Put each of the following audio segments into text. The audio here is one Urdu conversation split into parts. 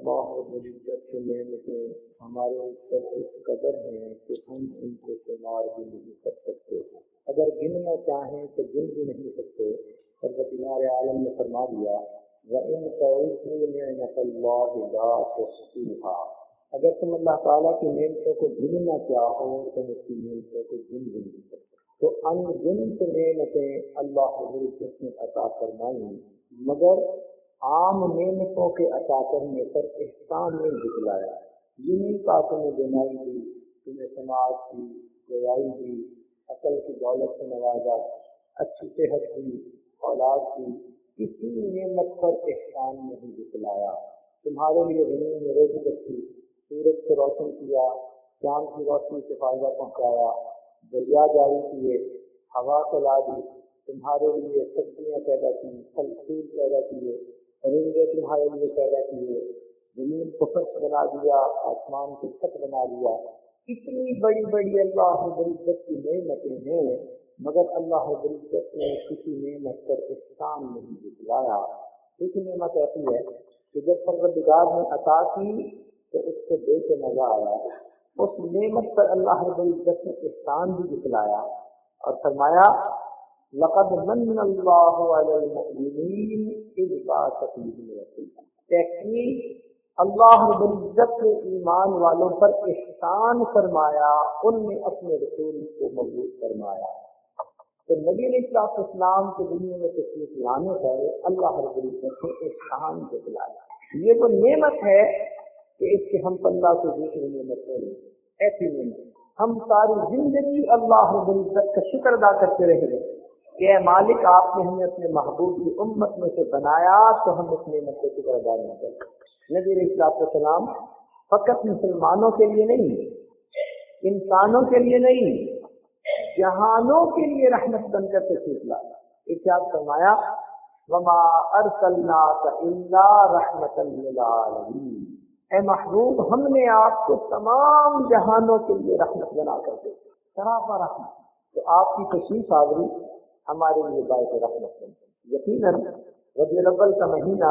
اللہ رب العزت کی نعمتیں ہمارے اوپر اس قدر ہیں کہ ہم ان کو شمار بھی نہیں کر سکتے. اگر گننا چاہیں تو گن بھی نہیں سکتے. پروردگار عالم نے فرما دیا وَإِن تَعُدُّوا نِعْمَتَ اللَّهِ لَا تُحْصُوهَا. اگر تم اللہ تعالیٰ کی نعمتوں کو گننا چاہو تو اس کی نعمتوں کو گن بھی نہیں سکتے. تو ان گنت نعمتیں اللہ رب العزت نے عطا فرمائی، مگر عام نعمتوں کے عطا کرنے پر احسان نہیں دکھلایا. یہ نہیں کہا تمہیں بیماری دی، تمہیں سماعت دی، گویائی دی، عقل کی دولت سے نوازا، اچھی صحت دی، اولاد دی. کسی نعمت پر احسان نہیں دکھلایا. تمہارے لیے زمین میں روزی رکھی، سورج کو روشن کیا، چاند کی روشنی سے فائدہ پہنچایا، دریا جاری کیے، ہوا چلا دی، تمہارے لیے سبزیاں پیدا کی، پھل پھول پیدا کیے، پرندے تمہارے لیے پیدا کیے، زمین کو فرش بنا دیا، آسمان کو چھت بنا دیا. اتنی بڑی بڑی اللہ رب العزت کی نعمتیں ہیں، مگر اللہ رب العزت نے کسی نعمت پر احسان نہیں دکھلایا. ایک نعمت ایسی ہے کہ جب پروردگار نے عطا کی تو اس کو دیکھ کے مزہ آیا. اس نعمت پر اللہ رب العزت نے احسان بھی دکھلایا اور فرمایا لقد من اللہ علی المؤمنین اذ بعث فیہم رسولا. تحقیق اللہ رب العزت نے ایمان والوں پر احسان فرمایا، ان نے اپنے رسول کو مبعوث فرمایا. تو نبی علیہ السلام کے دنیا میں تشریف لانے پر اللہ رب العزت نے احسان دکھلایا. یہ وہ نعمت ہے کہ اس کے ہم پندہ سے دوسری نعمت نہیں. ایسی نعمت ہم ساری زندگی اللہ رب العزت کا شکر ادا کرتے رہے کہ اے مالک آپ نے ہمیں اپنے محبوب کی امت میں سے بنایا تو ہم اس نعمت کا شکر ادا نہ کریں. نبی علیہ السلام فقط مسلمانوں کے لیے نہیں، انسانوں کے لیے نہیں، جہانوں کے لیے رحمت بن کر تشریف لایا. ارشاد فرمایا وما ارسلناک الا رحمۃ للعالمین. اے محبوب ہم نے آپ کو تمام جہانوں کے لیے رحمت بنا کر دے. سراپا رحمت. تو آپ کی تشریف آوری ہمارے لیے باعث رحمت بن. یقیناً ربیع الاول کا مہینہ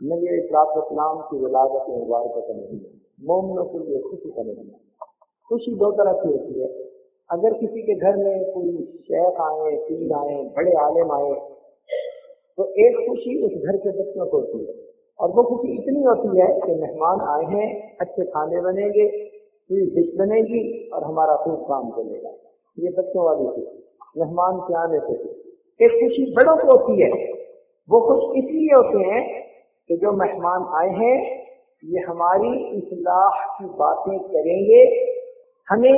نبی علیہ السلام کی ولادت مبارکہ کا مہینہ، مومنوں کے لیے خوشی کا مہینہ. خوشی دو طرح کی ہوتی ہے. اگر کسی کے گھر میں کوئی شیخ آئے، پیر آئے، بڑے عالم آئے تو ایک خوشی اس گھر کے بچوں کو ہوتی ہے، اور وہ خوشی اتنی ہوتی ہے کہ مہمان آئے ہیں، اچھے کھانے بنیں گے، کوئی ڈش بنے گی اور ہمارا خوب کام چلے گا. یہ بچوں والی خوشی مہمان کے آنے سے. ایک خوشی بڑوں کو ہوتی ہے. وہ خوش اس لیے ہوتے ہیں کہ جو مہمان آئے ہیں یہ ہماری اصلاح کی باتیں کریں گے، ہمیں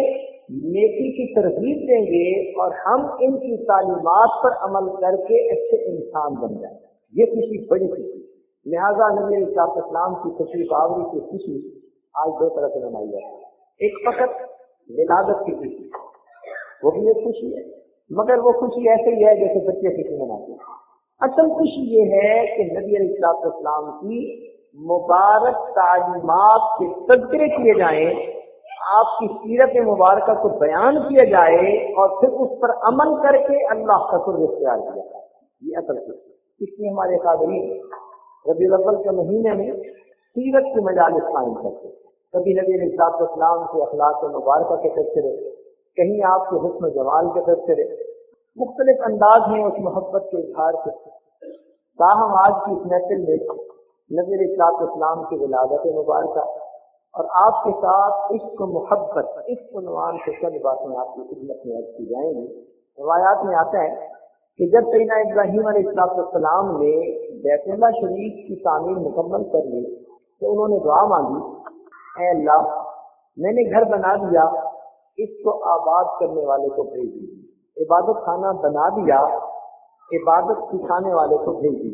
نیکی کی ترغیب دیں گے اور ہم ان کی تعلیمات پر عمل کر کے اچھے انسان بن جائیں. یہ خوشی بڑی خوشی. لہذا نبی علیہ السلام کی تشریف آوری کی خوشی آج دو طرح سے منائی جاتی ہے. ایک فقط ولادت کی خوشی، وہ بھی ایک خوشی ہے، مگر وہ خوشی ایسے ہی ہے جیسے بچے خوشی مناتے ہیں. اصل خوشی یہ ہے کہ نبی علیہ السلام کی مبارک تعلیمات کے تذکرے کیے جائیں، آپ کی سیرت مبارکہ کو بیان کیا جائے اور پھر اس پر عمل کر کے اللہ کا قرب اختیار کیا جائے. یہ اصل خوشی. اس لیے ہمارے قادرین ربیع الاول کے مہینے میں سیرت کی مجالس قائم کرتے. کبھی نبی علیہ السلام کے اخلاق مبارکہ کے تذکرے، کہیں آپ کے حسن و جمال کے تذکرے. مختلف انداز ہیں اس محبت کے اظہار کے. تاہم آج کی اس محفل میں نبی علیہ السلام کی ولادت مبارکہ اور آپ کے ساتھ عشق و محبت، اس عنوان سے چند باتیں آپ کی خدمت میں عرض کی جائیں گی. روایات میں آتا ہے کہ جب سیدنا ابراہیم علیہ السلام نے بیت اللہ شریف کی تعمیر مکمل کر لی تو انہوں نے دعا مانگی اے اللہ میں نے گھر بنا دیا، اس کو آباد کرنے والے کو بھیج دی. عبادت خانہ بنا دیا، عبادت سکھانے والے کو بھیج دی.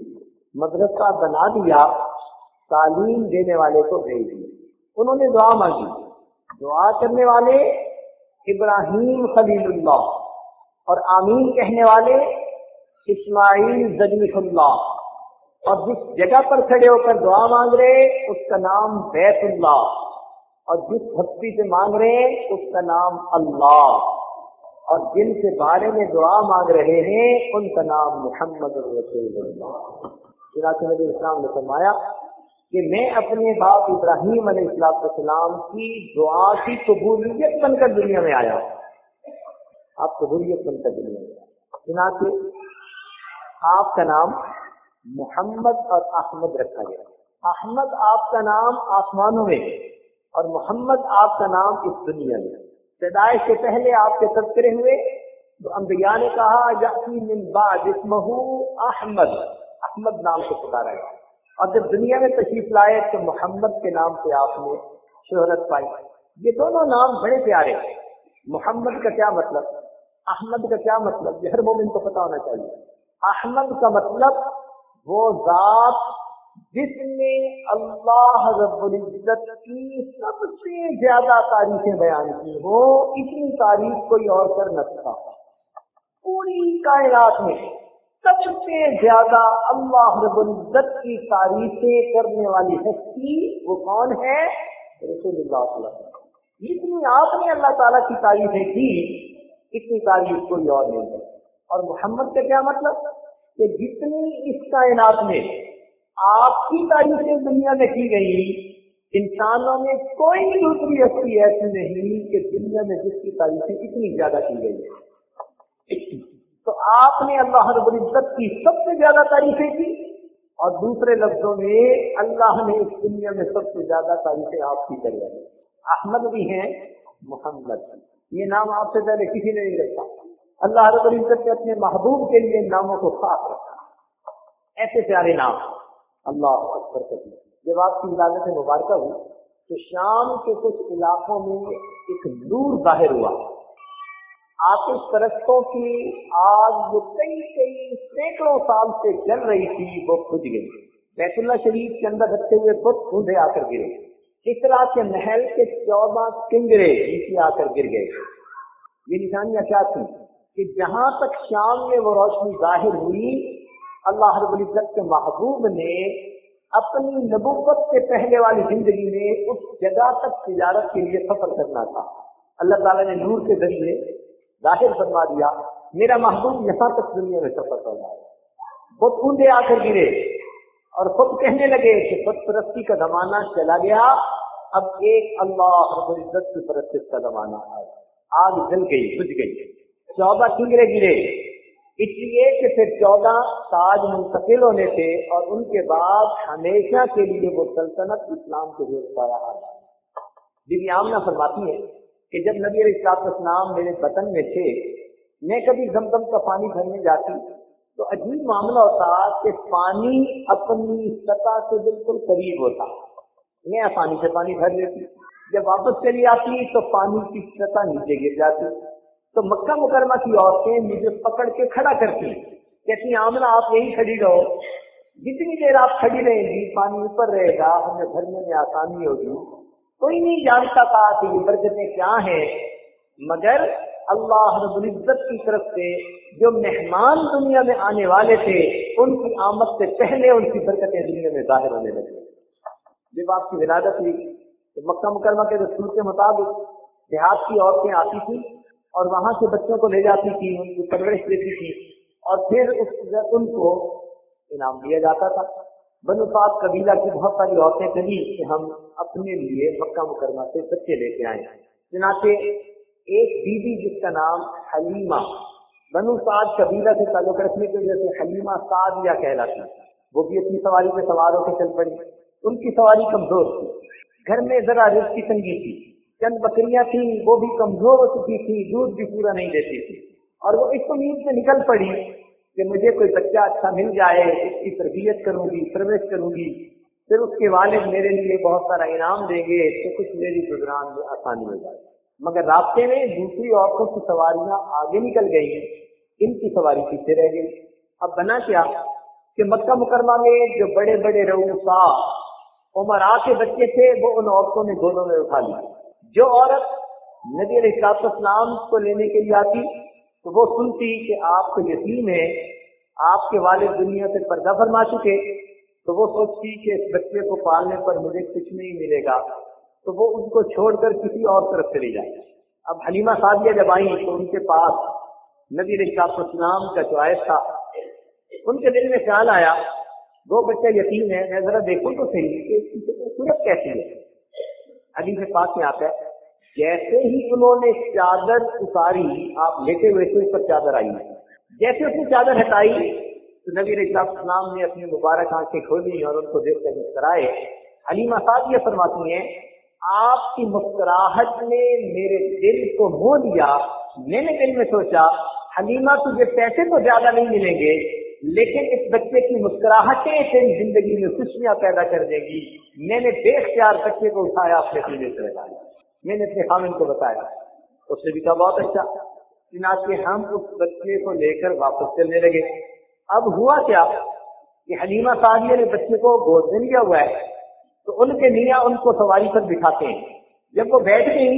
مدرسہ بنا دیا، تعلیم دینے والے کو بھیج دی. انہوں نے دعا مانگی. دعا کرنے والے ابراہیم خلیل اللہ اور آمین کہنے والے اسماعیل ذبیح اللہ، اور جس جگہ پر کھڑے ہو کر دعا مانگ رہے اس کا نام بیت اللہ، اور جس ہستی سے مانگ رہے ہیں اس کا نام اللہ، اور جن کے بارے میں دعا مانگ رہے ہیں ان کا نام محمد رسول اللہ. چنانچہ نبی اسلام نے فرمایا کہ میں اپنے باپ ابراہیم علیہ السلام کی دعا کی قبولیت بن کر دنیا میں آیا ہوں۔ آپ قبولیت بن کر دنیا میں آیا، چنانچہ آپ کا نام محمد اور احمد رکھا گیا۔ احمد آپ کا نام آسمانوں میں اور محمد آپ کا نام اس دنیا میں۔ پیدائش سے پہلے آپ کے تذکرے ہوئے تو انبیاء نے کہا یأتی من بعد اسمہ احمد، احمد نام سے پکارا گیا، اور جب دنیا میں تشریف لائے تو محمد کے نام سے آپ نے شہرت پائی۔ یہ دونوں نام بڑے پیارے، محمد کا کیا مطلب، احمد کا کیا مطلب، یہ ہر مومن کو پتا ہونا چاہیے۔ احمد کا مطلب وہ ذات جس نے اللہ رب العزت کی سب سے زیادہ تعریفیں بیان کی ہو، اتنی تعریف کوئی اور کر نہ سکا۔ پوری کائنات میں سب سے زیادہ اللہ رب العزت کی تعریفیں کرنے والی ہستی وہ کون ہے؟ رسول اللہ صلی اللہ علیہ وسلم۔ جتنی آپ نے اللہ تعالیٰ کی تعریفیں کی اتنی تعریف کوئی اور نہیں ہے۔ اور محمد کا کیا مطلب کہ جتنی اس کائنات میں آپ کی تعریفیں دنیا میں کی گئی، انسانوں میں کوئی دوسری ہستی ایسی نہیں کہ دنیا میں جس کی تعریفیں اتنی زیادہ کی گئی ہے۔ تو آپ نے اللہ رب العزت کی سب سے زیادہ تعریفیں کی، اور دوسرے لفظوں میں اللہ نے اس دنیا میں سب سے زیادہ تعریفیں آپ کی کری ہیں۔ احمد بھی ہیں، محمد، یہ نام آپ سے پہلے کسی نے نہیں رکھا۔ اللہ رب العزت نے اپنے محبوب کے لیے ناموں کو خاص رکھا، ایسے پیارے نام اللہ اکبر کرتے۔ جب آپ کی ولادت مبارکہ ہوئی تو شام کے کچھ علاقوں میں ایک نور ظاہر ہوا، آتش پرستوں کی آگ جو کئی سینکڑوں سال سے جل رہی تھی وہ بجھ گئی۔ بیت اللہ شریف کے اندر رکھے ہوئے بت ڈھونڈے آ کر گرے، اس طرح کے محل کے 14 کنگرے نیچے آ کر گر گئے۔ یہ نشانیاں کیا تھیں کہ جہاں تک شام میں وہ روشنی ظاہر ہوئی، اللہ رب العزت کے محبوب نے اپنی نبوت سے پہلے والی زندگی میں اس جگہ تک تجارت کے لیے سفر کرنا تھا۔ اللہ تعالیٰ نے نور کے ذریعے ظاہر فرما دیا میرا محبوب یہاں تک دنیا میں سفر کر رہا ہے۔ بت اونڈے آ کر گرے اور خود کہنے لگے کہ بت پرستی کا زمانہ چلا گیا، اب ایک اللہ رب العزت کی پرست کا زمانہ آیا۔ آگ جل گئی، بجھ گئی، 14 کنگرے گرے، اس لیے کہ پھر 14 تاج منتقل ہونے تھے اور ان کے بعد ہمیشہ کے لیے وہ سلطنت اسلام کے زیر سایہ آ جائے۔ بی بی آمنہ فرماتی ہے کہ جب نبی علیہ السلام میرے وطن میں تھے، میں کبھی زمزم کا پانی بھرنے جاتی تو عجیب معاملہ ہوتا کہ پانی اپنی سطح سے بالکل قریب ہوتا، میں آسانی سے پانی بھر لیتی، جب واپس چلی آتی تو پانی کی سطح نیچے گر جاتی۔ تو مکہ مکرمہ کی عورتیں مجھے پکڑ کے کھڑا کرتی، کہتی آمنہ آپ یہی کھڑی رہو، جتنی دیر آپ کھڑی رہیں گی پانی اوپر رہے گا، ہمیں بھرنے میں آسانی ہوگی۔ کوئی نہیں جانتا تھا کہ یہ برکتیں کیا ہیں، مگر اللہ رب العزت کی طرف سے جو مہمان دنیا میں آنے والے تھے ان کی آمد سے پہلے ان کی برکتیں دنیا میں ظاہر ہونے لگی۔ جب آپ کی ولادت ہوئی تو مکہ مکرمہ کے رسول کے مطابق دیہات کی عورتیں آتی تھیں اور وہاں سے بچوں کو لے جاتی تھی، ان کی پرورش دیتی تھی اور پھر ان کو انعام دیا جاتا تھا۔ بنو سعد قبیلہ کی بہت ساری عورتیں کہیں کہ ہم اپنے لیے مکہ مکرمہ سے بچے لے کے آئے، چنانچہ ایک بی بی جس کا نام حلیمہ، بنو سعد قبیلہ سے تعلق رکھنے کی وجہ سے حلیمہ سعدیہ کہلاتی، وہ بھی اپنی سواری پہ سوار ہو کے چل پڑی۔ ان کی سواری کمزور تھی، گھر میں ذرا رزق کی تنگی تھی، چند بکریاں تھیں وہ بھی کمزور ہو چکی تھی، دودھ بھی پورا نہیں دیتی تھی، اور وہ اس امید سے نکل پڑی کہ مجھے کوئی بچہ اچھا مل جائے، اس کی تربیت کروں گی، پرورش کروں گی، پھر اس کے والد میرے لیے بہت سارا انعام دیں گے تو کچھ میری گزران میں آسانی ہو جائے۔ مگر راستے میں دوسری عورتوں کی سواریاں آگے نکل گئی، ان کی سواری پیچھے رہ گئی۔ اب بنا کیا کہ مکہ مکرمہ میں جو بڑے بڑے رؤساء عمراء کے بچے تھے وہ ان عورتوں نے گودوں میں اٹھا لی۔ جو عورت نبی علیہ السلام کو لینے کے لیے آتی تو وہ سنتی کہ آپ کو یتیم ہے، آپ کے والد دنیا سے پردہ فرما چکے، تو وہ سوچتی کہ اس بچے کو پالنے پر مجھے کچھ نہیں ملے گا، تو وہ ان کو چھوڑ کر کسی اور طرف چلی جائے۔ اب حلیمہ سعدیہ جب آئیں تو ان کے پاس نبی علیہ السلام کا جو آیت تھا، ان کے دل میں خیال آیا وہ بچہ یتیم ہے، میں ذرا دیکھوں تو صحیح کہ اس کی صورت کیسی ہے۔ حدیث پاک میں آتا ہے جیسے ہی انہوں نے چادر اتاری، آپ لیٹے ہوئے تھے، اس پر چادر آئی، جیسے اس نے چادر ہٹائی تو نبی علیہ السلام نے اپنی مبارک آنکھیں کھولی اور ان کو دیکھ کر مسکرائے۔ حلیمہ سعدیہ فرماتی ہیں آپ کی مسکراہٹ نے میرے دل کو مو لیا، میں نے دل میں سوچا حلیمہ تجھے پیسے تو زیادہ نہیں ملیں گے لیکن اس بچے کی مسکراہٹیں تیری زندگی میں خوشیاں پیدا کر دیں گی۔ میں نے بے اختیار بچے کو اٹھایا، اپنے سینے سے لگایا، میں نے اپنے خامن کو بتایا، اس نے بھی کہا بہت اچھا۔ چنانچہ ہم اس بچے کو لے کر واپس چلنے لگے۔ اب ہوا کیا کہ حلیمہ سعدیہ نے بچے کو گود میں لیا ہوا ہے، تو ان کے میاں ان کو سواری پر بٹھاتے ہیں۔ جب وہ بیٹھ گئی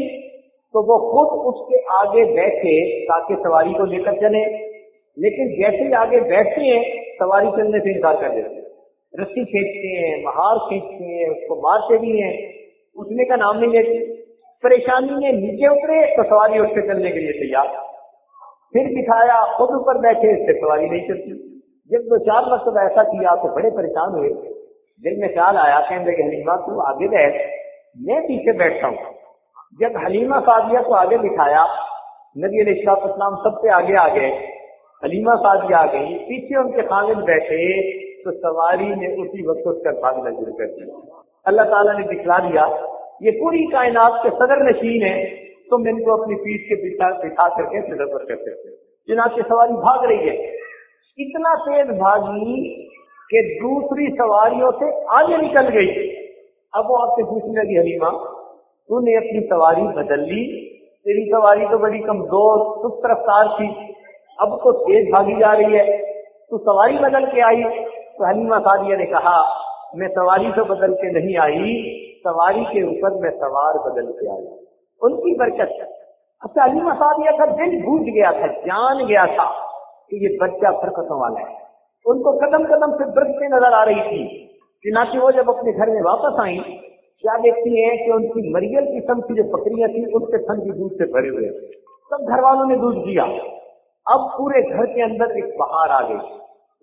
تو وہ خود اس کے آگے بیٹھے تاکہ سواری کو لے کر چلیں، لیکن جیسے ہی آگے بیٹھتے ہیں سواری چلنے سے انکار کر دیتے ہیں، رسی کھینچتے ہیں، مہار کھینچتے ہیں، اس کو مارتے بھی ہیں، اٹھنے کا نام نہیں لیتے۔ پریشانی میں نیچے اترے تو سواری اٹھ کے چلنے کے لیے تیار، پھر بٹھایا خود اوپر بیٹھے، اس سے سواری نہیں چلتی۔ جب 2-4 مرتبہ ایسا کیا تو بڑے پریشان ہوئے، دل میں خیال آیا، کہنے لگے حلیمہ تو آگے بیٹھ، میں پیچھے بیٹھتا ہوں۔ جب حلیمہ سعدیہ کو آگے بٹھایا، نبی علیہ السلام سب سے آگے آ گئے، حلیمہ سعدیہ آ گئی، پیچھے ان کے خامن بیٹھے تو سواری نے اسی وقت اٹھ کر بھاگنا شروع کر دیا۔ اللہ تعالیٰ نے دکھلا دیا یہ پوری کائنات کے صدر نشین ہیں، تم ان کو اپنی پیٹھ کے بٹھا کر کے سفر کر سکتے ہو۔ چنانچہ سواری بھاگ رہی ہے، اتنا تیز بھاگی کہ دوسری سواریوں سے آگے نکل گئی۔ اب وہ آپ سے پوچھنے لگی حلیمہ تو نے اپنی سواری بدل لی، تیری سواری تو بڑی کمزور سست رفتار تھی، اب تو تیز بھاگی جا رہی ہے، تو سواری بدل کے آئی؟ تو حلیمہ سعدیہ نے کہا میں سواری تو بدل کے نہیں آئی، سواری کے اوپر میں سوار بدل کے آئی۔ ان کی برکت ہے۔ اچھا حلیمہ سعدیہ کا دل بوجھ گیا تھا، جان گیا تھا کہ یہ بچہ برکتوں والا ہے، ان کو قدم قدم سے برکتیں نظر آ رہی تھی۔ چنانچہ وہ جب اپنے گھر میں واپس آئیں کیا دیکھتی ہیں کہ ان کی مریل قسم کی جو بکریاں تھیں ان کے تھن بھی دودھ سے بھرے ہوئے، سب گھر والوں نے دودھ دیا۔ اب پورے گھر کے اندر ایک بہار آ گئی،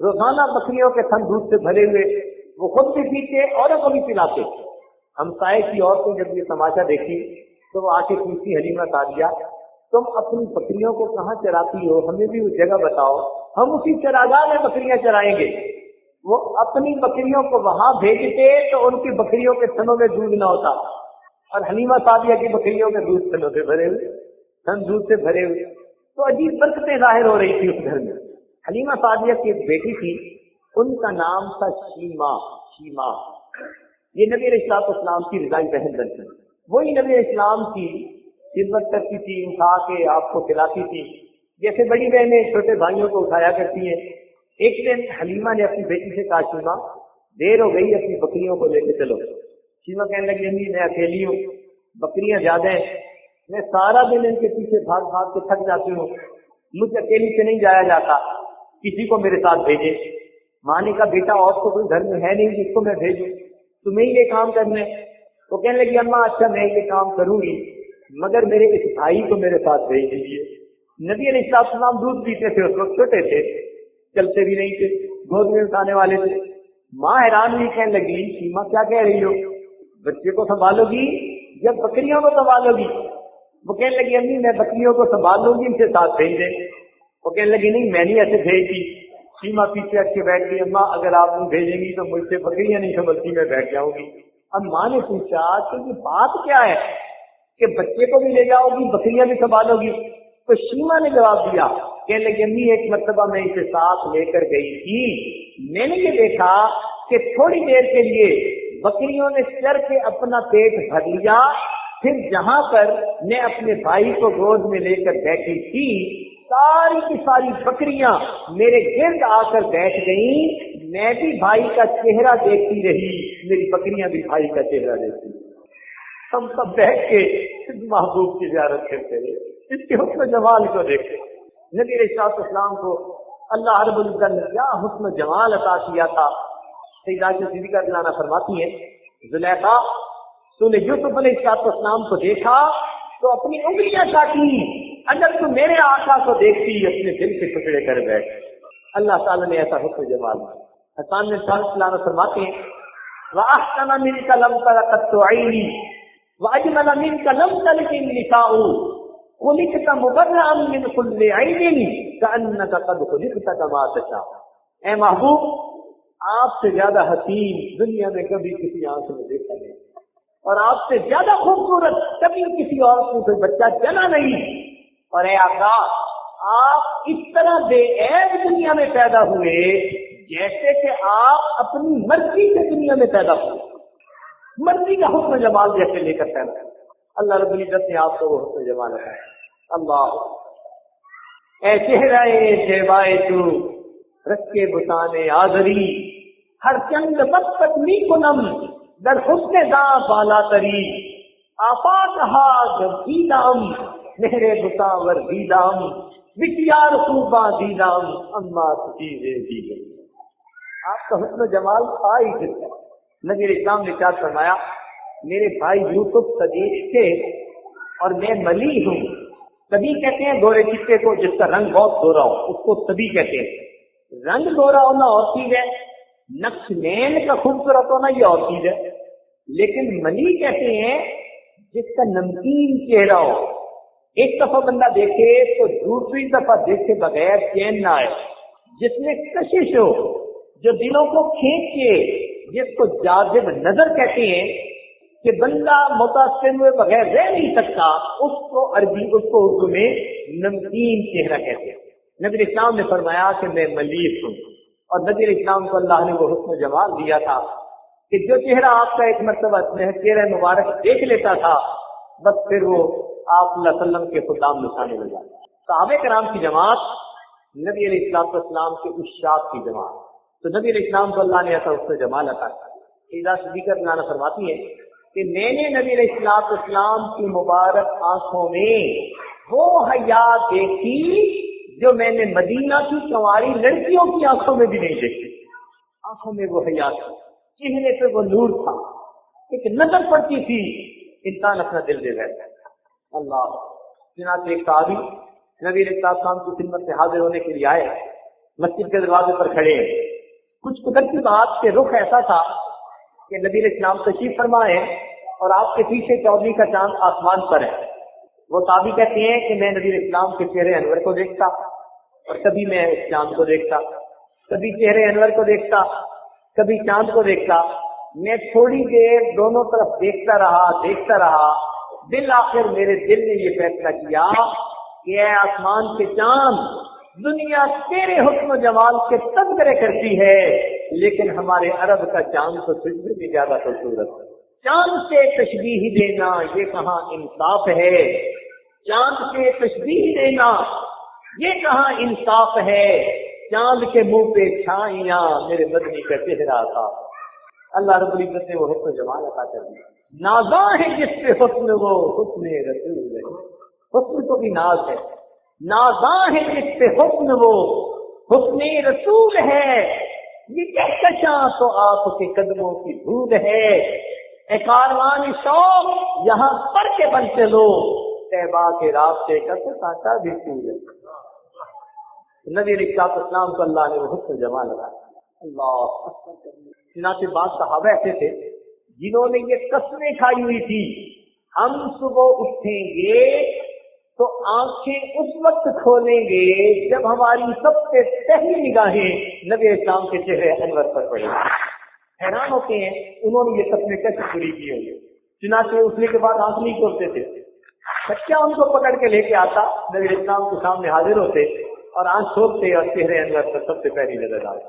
روزانہ بکریوں کے تھن دودھ سے بھرے ہوئے، وہ خود بھی پیتے اوروں کو بھی پلاتے۔ ہمسائے کی عورتیں جب یہ تماشا دیکھی تو وہ آ کے پوچھی حلیمہ سعدیہ تم اپنی بکریوں کو کہاں چراتی ہو، ہمیں بھی وہ جگہ بتاؤ، ہم اسی چراگاہ میں بکریاں چرائیں گے۔ وہ اپنی بکریوں کو وہاں بھیجتے تو ان کی بکریوں کے تھنوں میں دودھ نہ ہوتا، اور حلیمہ سعدیہ کی بکریوں کے دودھ تھنوں سے بھرے ہوئے، تھن دودھ سے بھرے ہوئے، تو عجیب برکتیں ظاہر ہو رہی تھی اس گھر میں۔ حلیمہ سعدیہ کی ایک بیٹی تھی، ان کا نام تھا شیما۔ یہ نبی علیہ السلام کی رضائی بہن بنتی، وہی نبی علیہ السلام کی خدمت کرتی تھی، اٹھا کے آپ کو کھلاتی تھی، جیسے بڑی بہنیں چھوٹے بھائیوں کو اٹھایا کرتی ہیں۔ ایک دن حلیمہ نے اپنی بیٹی سے کہا شیما دیر ہو گئی، اپنی بکریوں کو لے کے چلو۔ شیما کہنے لگی امی میں اکیلی ہوں، بکریاں زیادہ ہیں، میں سارا دن ان کے پیچھے بھاگ بھاگ کے تھک جاتی ہوں، مجھ اکیلی سے نہیں جایا جاتا، کسی کو میرے ساتھ بھیجے۔ ماں نے کہا بیٹا اور تو کوئی گھر میں ہے نہیں جس کو میں بھیجوں، تمہیں یہ کام کرنا ہے۔ وہ کہنے لگی اماں اچھا میں یہ کام کروں گی مگر میرے اس بھائی کو میرے ساتھ بھیج دیجیے۔ نبی علیہ السلام دودھ پیتے تھے، اس وقت چھوٹے تھے، چلتے بھی نہیں تھے، گود میں اٹھانے والے تھے۔ ماں حیران ہوئی، کہنے لگی شیما کیا کہہ رہی ہو، بچے کو سنبھالو گی جب بکریوں کو سنبھالو گی؟ وہ کہنے لگی امی میں بکریوں کو سنبھال لوں گی، ان کے ساتھ بھیج دیں۔ وہ کہنے لگی نہیں میں نہیں ایسے بھیج دی۔ شیما پیچھے ہٹ کے بیٹھ گئی، اماں اگر آپ نہیں بھیجیں گی تو مجھ سے بکریاں نہیں سنبھلتی، میں بیٹھ جاؤں گی۔ اب ماں نے پوچھا کہ یہ بات کیا ہے کہ بچے کو بھی لے جاؤ گی بکریاں بھی سنبھالو گی؟ تو شیما نے جواب دیا، کہنے لگی امی ایک مرتبہ میں اسے ساتھ لے کر گئی تھی، میں نے یہ دیکھا کہ تھوڑی دیر کے لیے بکریوں نے چر کے اپنا پیٹ بھر لیا، پھر جہاں پر میں اپنے بھائی کو گود میں لے کر بیٹھی تھی ساری کی ساری بکریاں میرے گرد آ کر بیٹھ گئیں، میں بھی بھائی کا چہرہ دیکھتی رہی، میری بکریاں بھی بھائی کا چہرہ دیکھتی۔ ہم سب بیٹھ کے محبوب کی زیارت کرتے رہے، اس کے حسن جمال کو دیکھتے۔ نبی علیہ السلام کو اللہ رب العزت نے کیا حسن جمال عطا کیا تھا۔ سیدہ صدیقہ رضی اللہ عنہا فرماتی ہیں زلیخا تو نے یوسف علیہ السلام کو دیکھا تو اپنی انگلیاں کاٹی، اگر تو میرے آقا کو دیکھتی اپنے دل کے ٹکڑے کر بیٹھ۔ اللہ تعالیٰ نے ایسا حسن جمال حسان بن ثابت فرماتے ہیں وَأَحْسَنَ مِنْكَ لَمْ تَرَ قَطُّ عَيْنِي وَأَجْمَلَ مِنْكَ لَمْ تَلِدِ النِّسَاءُ خُلِقْتَ مُبَرَّأً مِنْ كُلِّ عَيْبٍ كَأَنَّكَ قَدْ خُلِقْتَ كَمَا تَشَاءُ۔ اے محبوب، آپ سے زیادہ حسین دنیا میں کبھی کسی آنکھ نے دیکھا نہیں، اور آپ سے زیادہ خوبصورت کبھی کسی عورت نے کوئی بچہ جنا نہیں، اور اے آقا آپ اس طرح بے عیب دنیا میں پیدا ہوئے جیسے کہ آپ اپنی مرضی سے دنیا میں پیدا ہوئے، مرضی کا حسن جمال جیسے لے کر پیدا ہوئے۔ اللہ رب العزت نے آپ کو وہ حسن جمال ہے۔ اللہ اے چہرہ شیبائے تو رکھے بتانے آدری، ہر چند وقت می کنم در حسن دا بالا تری، آپا کہا دیدام میرے بتاور دیدام بٹیار خوبا دیدام اما چیزیں دی گئی۔ آپ کا حسن و جمال تھا ہی کس ہے۔ نبی اسلام نے کیا فرمایا، میرے بھائی یوسف صدیق تھے اور میں ملی ہوں۔ سبھی کہتے ہیں گورے چٹے کو جس کا رنگ بہت گورا ہو اس کو سبھی کہتے ہیں۔ رنگ گورا ہونا اور چیز ہے، نقش نین کا خوبصورت ہونا یہ اور چیز ہے، لیکن ملی کہتے ہیں جس کا نمکین چہرہ ہو، ایک دفعہ بندہ دیکھے تو دوسری دفعہ دیکھے بغیر چین نہ آئے، جس میں کشش ہو، جو دلوں کو کھینچے، جس کو جاذب نظر کہتے ہیں کہ بندہ متاثر ہوئے بغیر رہ نہیں سکتا، اس کو اردو میں نمکین چہرہ کہتے ہیں۔ نبی اسلام نے فرمایا کہ میں ملیح ہوں، اور نبی اسلام کو اللہ نے وہ حسن و جمال دیا تھا کہ جو چہرہ آپ کا ایک مرتبہ چہرہ مبارک دیکھ لیتا تھا بس پھر وہ آپ صلی اللہ علیہ وسلم کے خدام نشانے لگا۔ صحابہ کرام کی جماعت نبی علیہ السلام کے عشاق کی جماعت، تو نبی علیہ السلام کو اللہ نے ایسا حسن و جمال عطا کیا۔ سیدہ صدیقہ عنہ فرماتی ہے کہ میں نے نبی علیہ السلام کی مبارک آنکھوں میں وہ حیا دیکھی جو میں نے مدینہ کی کنواری لڑکیوں کی آنکھوں میں بھی نہیں دیکھی۔ آنکھوں میں وہ حیا تھی، چہرے پہ وہ نور تھا، ایک نظر پڑتی تھی انسان اپنا دل دے بیٹھتا۔ اللہ چنانچہ ایک صحابی نبی علیہ السلام کی خدمت سے حاضر ہونے کے لیے آئے، مسجد کے دروازے پر کھڑے ہیں۔ کچھ قدرتی بات کے رخ ایسا تھا کہ نبی علیہ السلام تشریف فرمائے اور آپ کے پیچھے چودھری کا چاند آسمان پر ہے۔ وہ صحابی کہتے ہیں کہ میں نبی علیہ السلام کے چہرے انور کو دیکھتا اور کبھی میں اس چاند کو دیکھتا، کبھی چہرے انور کو دیکھتا، کبھی چاند کو دیکھتا۔ میں تھوڑی دیر دونوں طرف دیکھتا رہا، بالآخر میرے دل نے یہ فیصلہ کیا کہ اے آسمان کے چاند، دنیا تیرے حسن و جمال کے تذکرے کرتی ہے، لیکن ہمارے عرب کا چاند تو تجھ سے بھی زیادہ خوبصورت ہے۔ چاند سے تشبیہ دینا یہ کہاں انصاف ہے، چاند سے تشبیہ دینا یہ کہاں انصاف ہے، چاند کے منہ پہ چھائیاں میرے مدنی کا چہرہ تھا۔ اللہ رب العزت نے وہ حسن و جمال عطا کر دیا۔ نازاں ہے جس پہ حسن وہ حسن رسول ہے، حسن تو بھی ناز ہے، نازاں ہے جس پہ حسن وہ حسن رسول ہے، یہ کہکشاں تو آپ کے قدموں کی دھول ہے، اے کاروان شوق یہاں پر کے بن چلو، طیبہ کے راستے کا تو کانٹا بھی پھول ہے۔ نبی علیہ السلام کو اللہ نے وہ حسن جمال لگا۔ اللہ چنانچہ بعض صحابہ ایسے تھے جنہوں نے یہ قسمیں کھائی ہوئی تھی، ہم صبح اٹھیں گے تو آنکھیں اس وقت کھولیں گے جب ہماری سب سے پہلی نگاہیں نبی اسلام کے چہرے انور پر پڑیں گی۔ حیران ہوتے ہیں انہوں نے یہ قسمیں کیسے پوری کی ہوئی۔ چنانچہ اٹھنے کے بعد آنکھ نہیں کھولتے تھے، بچہ ان کو پکڑ کے لے کے آتا، نبی اسلام کے سامنے حاضر ہوتے اور آنکھ کھولتے اور چہرے انور پر سب سے پہلی نظر آتی۔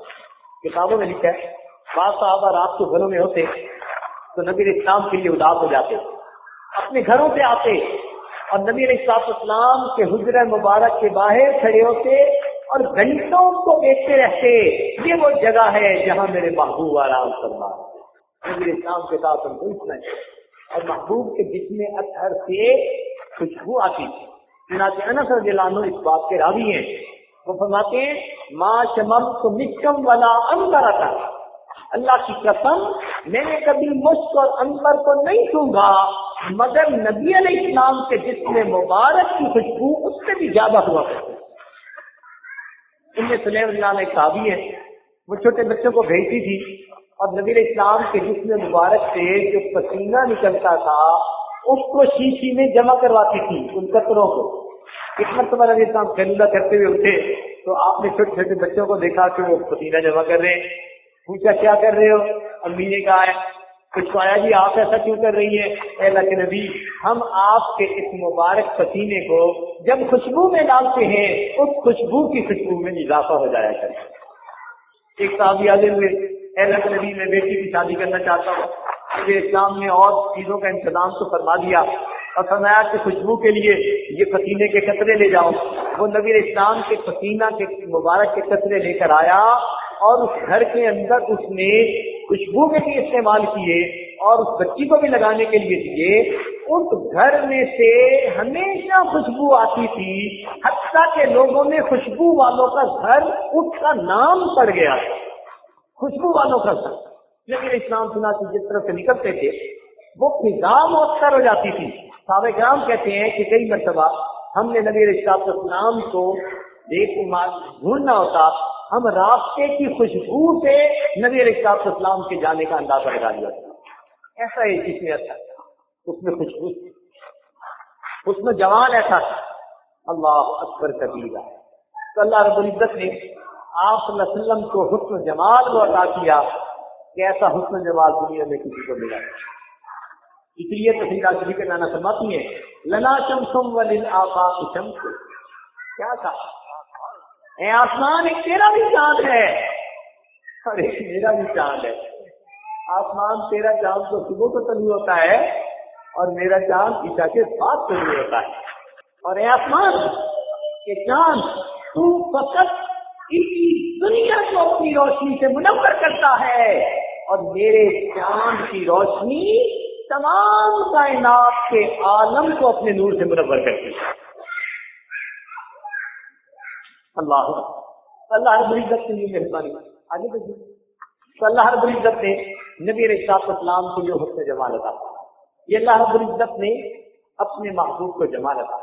کتابوں میں لکھا ہے بعض صحابہ رات کو گھروں میں ہوتے تو نبی علیہ السلام کے لیے اداس ہو جاتے، اپنے گھروں سے آتے اور نبی علیہ السلام کے حجرہ مبارک کے باہر کھڑے ہوتے اور گھنٹوں کو دیکھتے رہتے، یہ وہ جگہ ہے جہاں میرے محبوب آرام فرما ہے۔ نبی علیہ السلام کے ساتھ ہم پوچھنا ہے، اور محبوب کے جسم اطہر سے خوشبو آتی تھی۔ چنانچہ انس رضی اللہ عنہ اس بات کے راوی ہیں، وہ فرماتے ہیں ما شممت مسکم ولا عنبرۃ، اللہ کی قسم میں نے کبھی مشک اور عنبر کو نہیں سونگا مگر نبی علیہ السلام کے جسم مبارک کی خوشبو اس سے بھی زیادہ ہوا کرتی۔ ان میں سلیم اللہ میں صحابی ہے، وہ چھوٹے بچوں کو بھیجتی تھی اور نبی اسلام کے جسم مبارک سے جو پسینہ نکلتا تھا اس کو شیشی میں جمع کرواتی تھی ان قطروں کو. ایک مرتبہ نبی اسلام خیلولہ کرتے ہوئے اٹھے تو آپ نے چھوٹے چھوٹے بچوں کو دیکھا کہ وہ پسینہ جمع کر رہے ہیں. پوچھا کیا کر رہے ہو؟ امی نے کہا ہے کچھ آیا جی آپ ایسا کیوں کر رہی ہیں؟ اے اللہ کے نبی ہم آپ کے اس مبارک پسینے کو جب خوشبو میں ڈالتے ہیں اس خوشبو کی خوشبو میں اضافہ ہو جایا کرتا. ایک صحابی آگے ہوئے اے اللہ کے نبی میں بیٹی کی شادی کرنا چاہتا ہوں. نبی اسلام نے اور چیزوں کا انتظام تو فرما دیا اور فرمایا کہ خوشبو کے لیے یہ پسینے کے قطرے لے جاؤ. وہ نبی اسلام کے پسینہ کے مبارک کے قطرے لے کر آیا اور اس گھر کے اندر اس نے خوشبو کے لیے استعمال کیے اور اس بچی کو بھی لگانے کے لیے دیے. اس گھر میں سے ہمیشہ خوشبو آتی تھی حتیٰ کہ لوگوں نے خوشبو والوں کا گھر اس کا نام پڑ گیا. خوشبو والوں کا گھر. نبی اسلام سنا کہ جس طرف سے نکلتے تھے وہ فضا مؤثر ہو جاتی تھی. صحابہ کرام کہتے ہیں کہ کئی مرتبہ ہم نے نبی اسلام کو ڈھونڈنا ہوتا ہم راستے کی خوشبو سے نبی علیہ السلام کے جانے کا اندازہ لگا لیا تھا. ایسا ہے جس میں اچھا تھا اس میں خوشبو اس میں جمال ایسا تھا. اللہ اکبر کبیرہ. تو اللہ رب العزت نے آپ صلی اللہ علیہ وسلم کو حسن جمال کو عطا کیا کہ ایسا حسن جمال دنیا میں کسی کو ملا. اس لیے تفسیر شریف کے نانا فرماتی ہیں لنا شمسم وللآفاق شمس. کیا کہا اے آسمان ایک تیرا بھی چاند ہے اور ایک میرا بھی چاند ہے. آسمان تیرا چاند تو صبح کو طلوع ہوتا ہے اور میرا چاند عشاء کے بعد طلوع ہوتا ہے. اور اے آسمان کہ چاند تو فقط اسی دنیا کو اپنی روشنی سے منور کرتا ہے اور میرے چاند کی روشنی تمام کائنات کے عالم کو اپنے نور سے منور کرتی ہے. اللہ رب العزت کی مہربانی. آگے دیکھیے تو اللہ رب العزت نے نبی علیہ السلام کو جو حسن جمال عطا یہ اللہ رب العزت نے اپنے محبوب کو جمال عطا.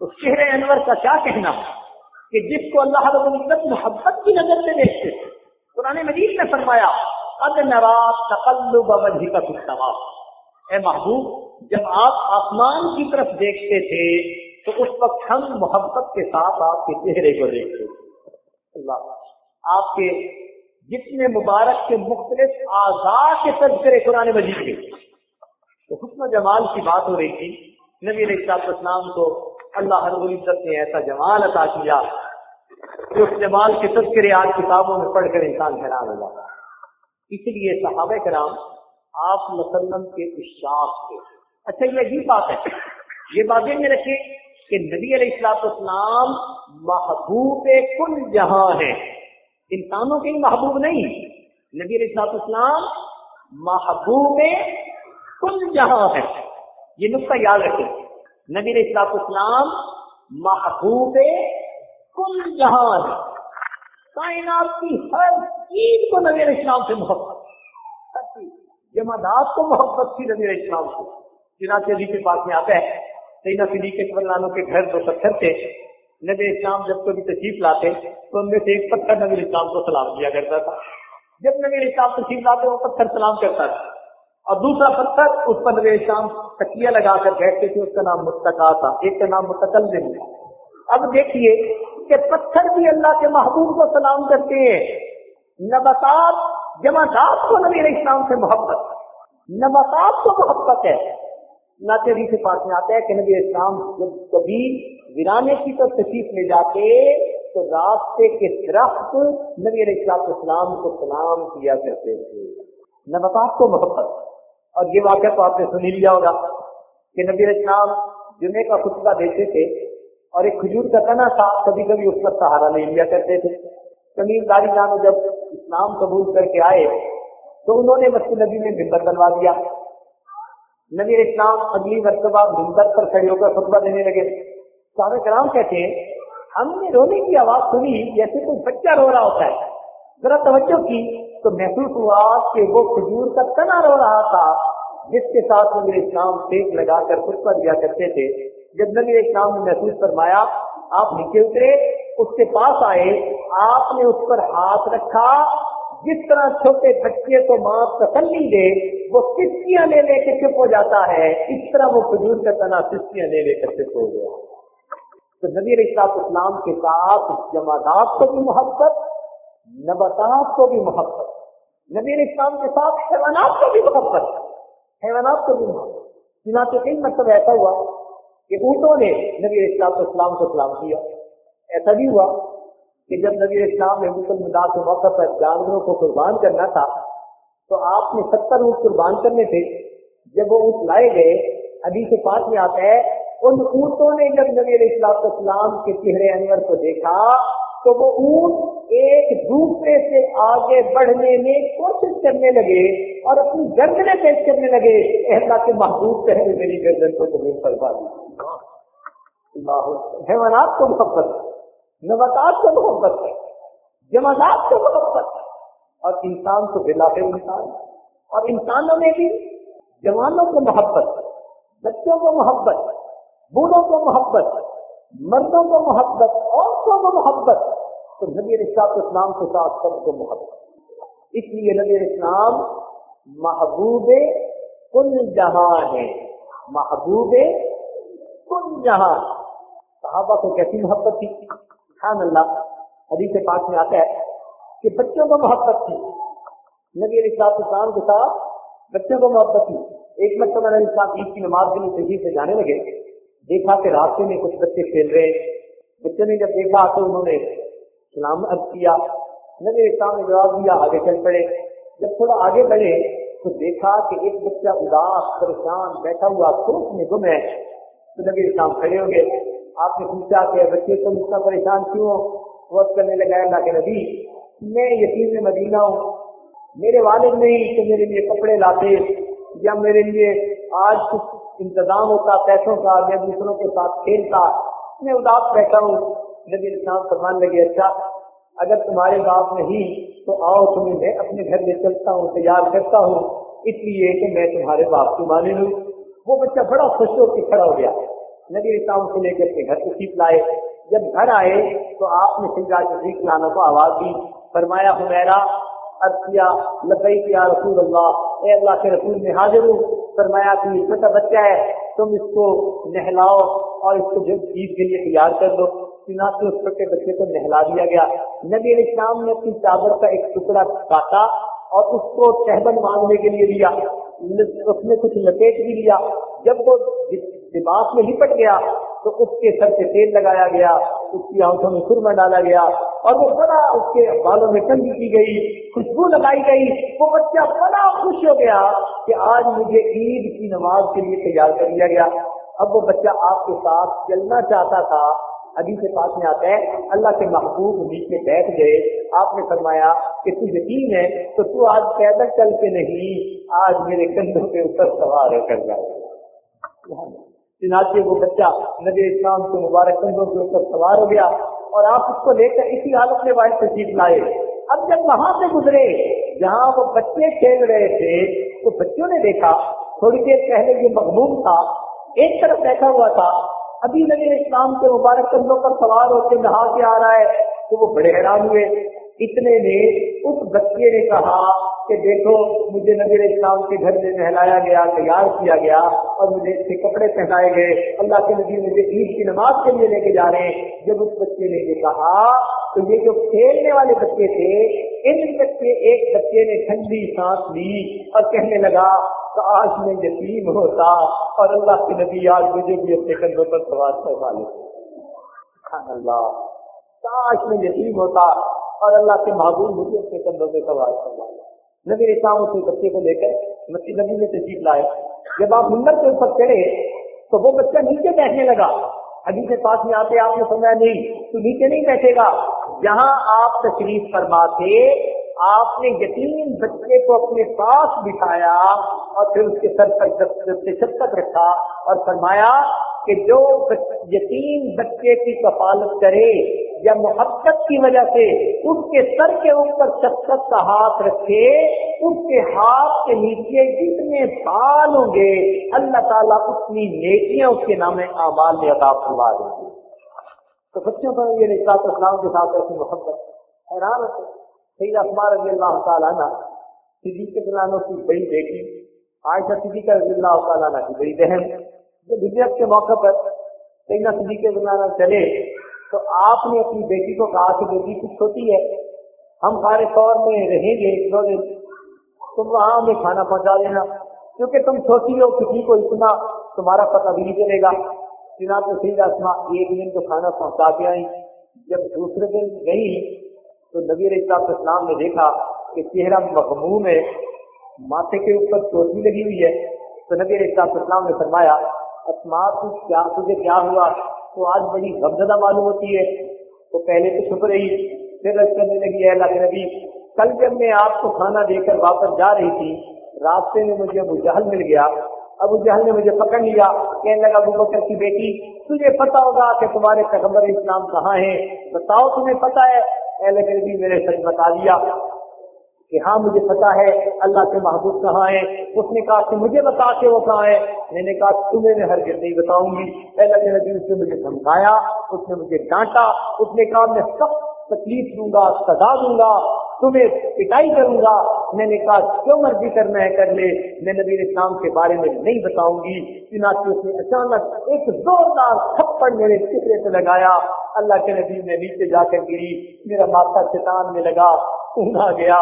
تو چہرے انور کا کیا کہنا کہ جس کو اللہ رب العزت محبت کی نظر سے دیکھتے تھے. قرآن مجید نے فرمایا قد نرى تقلب وجهك في السماء. اے محبوب جب آپ آسمان کی طرف دیکھتے تھے تو اس وقت ہم محبت کے ساتھ آپ کے چہرے کو دیکھتے تھے. اللہ آپ کے جسم مبارک کے مختلف اعضاء کے تذکرے قرآن مجید کے تو حسن و جمال کی بات ہو رہی تھی. نبی علیہ السلام کو اللہ رب العزت نے ایسا جمال عطا کیا کہ اس جمال کے تذکرے آج کتابوں میں پڑھ کر انسان حیران ہو جاتا. اس لیے صحابہ کرام آپ صلی اللہ علیہ وسلم کے اشراف تھے. اچھا یہ عجیب بات ہے, یہ بات ذہن میں رکھیں کہ نبی علیہ السلام محبوب کل جہاں ہے, انسانوں کے محبوب نہیں. نبی علیہ السلام محبوب کل جہاں ہے. یہ نقطہ یاد رکھیں, نبی علیہ السلام محبوب کل جہاں ہے. کائنات کی ہر چیز کو نبی علیہ السلام سے محبت, جمادات کو محبت تھی نبی علیہ السلام کو. چنانچہ حدیث پاک میں آتا ہے سیدنا صدیق اکبر عنہ کے گھر دو پتھر تھے. نبی اسلام جب کبھی تشریف لاتے تو ان میں سے ایک پتھر نبی اسلام کو سلام کیا کرتا تھا. جب نبی اسلام تشریف لاتے وہ پتھر سلام کرتا تھا, اور دوسرا پتھر اس پر نبی اسلام تکیہ لگا کر بیٹھتے تھے, اس کا نام متقا تھا, ایک کا نام متکلم تھا. اب دیکھیے کہ پتھر بھی اللہ کے محبوب کو سلام کرتے ہیں. نباتات جمادات کو نبی علیہ السلام سے محبت, نباتات کو محبت ہے. ناچری سے پاس میں آتا ہے کہ نبی اسلام جب کبھی ویرانے کی طرف تشریف لے جاتے تو راستے کے درخت نبی علیہ السلام کو سلام کیا کرتے تھے. نباتات کو محبت. اور یہ واقعہ تو آپ نے سن ہی لیا ہوگا کہ نبی علیہ السلام جمعے کا خطبہ دیتے تھے اور ایک کھجور کا تنا تھا, کبھی کبھی اس پر سہارا لے لیا کرتے تھے. کمیر داری جانو جب اسلام قبول کر کے آئے تو انہوں نے مسجد نبی میں ممبر بنوا دیا. نبی علیہ السلام اگلی مرتبہ ممبر پر کھڑے ہو کر خطبہ دینے لگے. صحابہ کرام کہتے ہیں ہم نے رونے کی آواز سنی جیسے کوئی بچہ رو رہا ہوتا ہے. ذرا توجہ کی تو محسوس ہوا کہ وہ کھجور کا تنا رو رہا تھا جس کے ساتھ نبی علیہ السلام ٹیک لگا کر خطبہ دیا کرتے تھے. جب نبی علیہ السلام نے محسوس فرمایا آپ نیچے اترے, اس کے پاس آئے, آپ نے اس پر ہاتھ رکھا جس طرح چھوٹے بچے کو ماں تسلی دے وہ سسکیاں لے لے کے چپ ہو جاتا ہے، اس طرح وہ کھجور کا تنا سسکیاں لے لے کر چپ ہو گیا۔ تو نبی علیہ السلام کے ساتھ جمادات کو بھی محبت، نباتات کو بھی محبت، نبی علیہ السلام کے ساتھ حیوانات کو بھی محبت، حیوانات کو بھی محبت۔ چنانچہ کئی مرتبہ ایسا ہوا کہ اونٹوں نے نبی علیہ السلام کو سلام کیا۔ ایسا بھی ہوا کہ جب نبی علیہ السلام نے غسل الوداع کے موقع پر جانوروں کو قربان کرنا تھا تو آپ نے 70 اونٹ قربان کرنے تھے۔ جب وہ اونٹ لائے گئے، حدیث پاک میں آتا ہے ان اونٹوں نے جب نبی علیہ السلام کے چہرے انور کو دیکھا تو وہ اونٹ ایک دوسرے سے آگے بڑھنے میں کوشش کرنے لگے اور اپنی گردنیں پیش کرنے لگے، اللہ کے محبوب پہلے میری گردن کو تمہیں فرما دی۔ حیوانات کو محبت، نباتات کو محبت ہے، جمادات کو محبت ہے، اور انسان کو بلاخر انسان، اور انسانوں میں بھی جوانوں کو محبت، بچوں کو محبت، بوڑھوں کو محبت، مردوں کو محبت، عورتوں کو محبت، تو نبی علیہ السلام کے ساتھ سب کو محبت۔ اس لیے نبی علیہ السلام محبوب کل جہاں ہے، محبوب کل جہاں۔ صحابہ کو کیسی محبت تھی، سبحان اللہ۔ حدیث پاک میں آتا ہے کہ بچوں کو محبت تھی، نبی علیہ السلام کے ساتھ بچوں کو محبت تھی۔ ایک مرتبہ نبی صاحب عید کی نماز کے لیے تشریف سے جانے لگے، دیکھا کہ راستے میں کچھ بچے کھیل رہے، بچوں نے جب دیکھا تو انہوں نے سلام عرض کیا، نبی علیہ السلام نے جواب دیا، آگے چل پڑے۔ جب تھوڑا آگے بڑھے تو دیکھا کہ ایک بچہ اداس پریشان بیٹھا ہوا سوچ میں گم ہے، تو نبی علیہ السلام کھڑے ہو گئے۔ آپ نے پوچھا کہ بچے تم اتنا پریشان کیوں ہو؟ وہ کرنے لگا، اللہ کے نبی میں یتیم مدینہ ہوں، میرے والد نہیں تو میرے لیے کپڑے لاتے یا میرے لیے آج کچھ انتظام ہوتا پیسوں کا، میں دوسروں کے ساتھ کھیلتا، میں اداس بیٹھا ہوں۔ نبی علیہ السلام فرمان لگے، اچھا اگر تمہارے باپ نہیں تو آؤ تمہیں میں اپنے گھر لے چلتا ہوں، تیار کرتا ہوں، اس لیے کہ میں تمہارے باپ کی مانے ہوں۔ وہ بچہ بڑا خوش ہو کے کھڑا ہو گیا۔ نبی علیہ السلام کو لے کر کے گھر تشریف لائے۔ جب گھر آئے تو آپ نے سیدھا تشریف لانے کو آواز دی، فرمایا حمیرہ، عرض کیا لبیک یا رسول اللہ، اے اللہ کے رسول میں حاضر ہوں۔ فرمایا کہ یہ چھوٹا بچہ ہے، تم اس کو نہلاؤ اور اس کو جو عید کے لیے تیار کر دو۔ چنانچہ اس چھوٹے بچے کو نہلا دیا گیا۔ نبی علیہ السلام نے اپنی چادر کا ایک ٹکڑا کاٹا اور اس کو تہبند باندھنے کے لیے دیا، اس میں کچھ لپیٹ بھی لیا۔ جب وہ لباس میں لپٹ گیا تو اس کے سر سے تیل لگایا گیا، اس کی آنکھوں میں سرما ڈالا گیا اور وہ بڑا اس کے بالوں میں کنگھی کی گئی، خوشبو لگائی گئی۔ وہ بچہ بڑا خوش ہو گیا کہ آج مجھے عید کی نماز کے لیے تیار کر دیا گیا۔ اب وہ بچہ آپ کے ساتھ چلنا چاہتا تھا۔ حدیث پاک میں آتا ہے اللہ کے محبوب نیچے بیٹھ گئے، آپ نے فرمایا کہ تو یتیم ہے تو تو آج پیدل چل کے نہیں، آج میرے کندھوں کے اوپر سوار ہو کر جائے۔ چنانچہ وہ بچہ نبی اسلام کے مبارک کندھوں کے اوپر سوار ہو گیا اور آپ اس کو لے کر اسی حالت میں واحد تشریف لائے۔ اب جب وہاں سے گزرے جہاں وہ بچے کھیل رہے تھے تو بچوں نے دیکھا تھوڑی دیر پہلے یہ مغموم تھا، ایک طرف بیٹھا ہوا تھا، ابھی نبی اسلام کے مبارک کندھوں پر سوار ہو کے نہا کے آ رہا ہے، تو وہ بڑے حیران ہوئے۔ اتنے میں اس بچے نے کہا کہ دیکھو مجھے نبی علیہ السلام کے گھر میں نہلایا گیا، تیار کیا گیا اور مجھے اس کے کپڑے پہنائے گئے، اللہ کے نبی مجھے عید کی نماز کے لیے لے کے جا رہے ہیں۔ جب اس بچے نے یہ کہا تو یہ جو کھیلنے والے بچے تھے ان بچے ایک بچے نے ٹھنڈی سانس لی اور کہنے لگا کاش میں یتیم ہوتا اور اللہ کے نبی آج مجھے بھی اپنے کندھوں پر سوار کروا لیتے۔ سبحان اللہ، کاش میں یتیم ہوتا اور اللہ کے محبوب مجھے اپنے کندھوں پہ سوار کروا لے۔ نبی اسلام اس بچے کو لے کر مسجد نبی میں تشریف لائے۔ جب آپ منبر کے اوپر چڑھے تو وہ بچہ نیچے بیٹھنے لگا۔ حدیث پاک میں آتے آپ نے سمجھا نہیں تو نیچے نہیں بیٹھے گا، جہاں آپ تشریف فرما تھے آپ نے یتیم بچے کو اپنے پاس بٹھایا اور پھر اس کے سر پر شفقت رکھا اور فرمایا کہ جو یتیم بچے کی کفالت کرے یا محبت کی وجہ سے اس کے سر کے اوپر شفقت کا ہاتھ رکھے، اس کے ہاتھ کے نیچے جتنے بال ہوں گے اللہ تعالیٰ اتنی نیکیاں اس کے نام اعمال میں عطا فرما دیں گے۔ تو بچوں پر یہ اسلام کے ساتھ ایسی محبت، حیران ہوتے سیدہ اسماء رضی اللہ تعالیٰ عنہ صدیق عنہ کی بڑی بیٹی عائشہ صدیقہ رضی اللہ تعالیٰ عنہ کی بڑی بہن، جب ہجرت کے موقع پر سیدنا صدیق عنہ چلے تو آپ نے اپنی بیٹی کو کہا کہ بیٹی کچھ چھوٹی ہے، ہم سارے طور میں رہیں گے 2 دن، تم وہاں ہمیں کھانا پہنچا دینا، کیونکہ تم چھوٹی ہو، کسی کو اتنا تمہارا پتہ بھی نہیں چلے گا۔ چنانچہ سیدہ اسماء 1 دن تو کھانا پہنچا کے آئی، جب دوسرے دن گئی تو نبی علیہ السلام نے دیکھا کہ چہرہ مغموم ہے، ماتھے کے اوپر چوٹی لگی ہوئی ہے، تو نبی علیہ السلام نے فرمایا اسماء تجھے کیا ہوا؟ تو آج بڑی غمزدہ معلوم ہوتی ہے۔ تو پہلے تو چھپ رہی، پھر رد کرنے لگی ہے اللہ کے نبی کل جب میں آپ کو کھانا دے کر واپس جا رہی تھی، راستے میں مجھے ابو جہل مل گیا، ابو جہل نے مجھے پکڑ لیا، کہنے لگا ابو بکر کی بیٹی تجھے پتا ہوگا کہ تمہارے پیغمبر اسلام کہاں ہیں، بتاؤ تمہیں پتا ہے؟ اللہ کے نبی میرے سچ بتا دیا کہ ہاں مجھے پتا ہے اللہ کے محبوب کہاں ہے۔ اس نے کہا کہ مجھے بتا کہ وہ کہاں ہے، میں نے کہا تمہیں میں ہرگز نہیں بتاؤں گی۔ اللہ کے نبی اس نے مجھے دھمکایا، اس نے مجھے ڈانٹا، اس نے کہا میں سخت تکلیف دوں گا، سزا دوں گا، تمہیں پٹائی کروں گا۔ میں نے کہا جو مرضی کرنا ہے کر لے، میں نبی اسلام کے بارے میں نہیں بتاؤں گی۔ چنانچہ اس نے اچانک ایک زوردار تھپڑ میرے چہرے پہ لگایا، اللہ کے نبی میں نیچے جا کر گری، میرا ماتھا چٹان میں لگا، خون آ گیا،